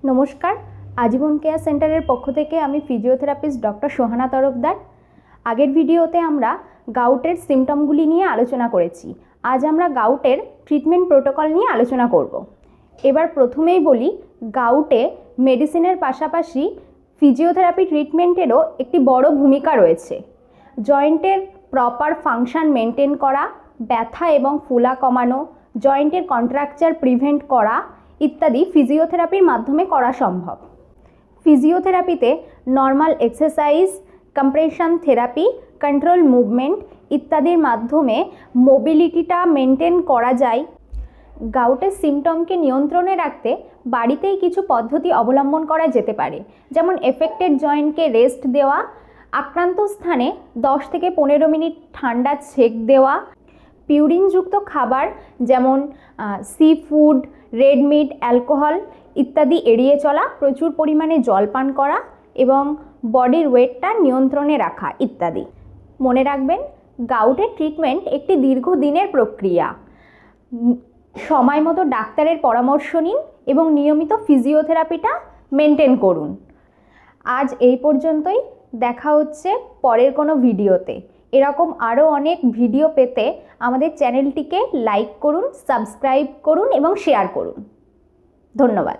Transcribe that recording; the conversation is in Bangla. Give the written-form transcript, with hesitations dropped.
নমস্কার, আজীবন কেয়ার সেন্টারের পক্ষ থেকে আমি ফিজিওথেরাপিস্ট ডক্টর সোহানা তরফদার। আগের ভিডিওতে আমরা গাউটের সিমটমগুলি নিয়ে আলোচনা করেছি। আজ আমরা গাউটের ট্রিটমেন্ট প্রোটোকল নিয়ে আলোচনা করব। এবার প্রথমেই বলি, গাউটে মেডিসিনের পাশাপাশি ফিজিওথেরাপি ট্রিটমেন্টেরও একটি বড় ভূমিকা রয়েছে। জয়েন্টের প্রপার ফাংশন মেনটেন করা, ব্যথা এবং ফোলা কমানো, জয়েন্টের কন্ট্রাকচার প্রিভেন্ট করা ইত্যাদি ফিজিওথেরাপির মাধ্যমে করা সম্ভব। ফিজিওথেরাপিতে normal exercise, compression therapy, control movement ইত্যাদির মাধ্যমে মোবিলিটিটা মেনটেন করা যায়। গাউটের সিমটমকে নিয়ন্ত্রণে রাখতে বাড়িতেই কিছু পদ্ধতি অবলম্বন করা যেতে পারে, যেমন এফেক্টেড জয়েন্টকে রেস্ট দেওয়া, আক্রান্ত স্থানে 10 থেকে 15 মিনিট ঠান্ডা সেক দেওয়া, পিউরিনযুক্ত খাবার যেমন sea food, red meat, alcohol ইত্যাদি এড়িয়ে চলা, প্রচুর পরিমাণে জল পান করা এবং বডির ওয়েটটা নিয়ন্ত্রণে রাখা ইত্যাদি। মনে রাখবেন, গাউটের ট্রিটমেন্ট একটি দীর্ঘদিনের প্রক্রিয়া। সময় মতো ডাক্তারের পরামর্শ নিন এবং নিয়মিত ফিজিওথেরাপিটা মেনটেন করুন। আজ এই পর্যন্তই, দেখা হচ্ছে পরের কোনো ভিডিওতে। এরকম আরও অনেক ভিডিও পেতে আমাদের চ্যানেলটিকে লাইক করুন, সাবস্ক্রাইব করুন এবং শেয়ার করুন। ধন্যবাদ।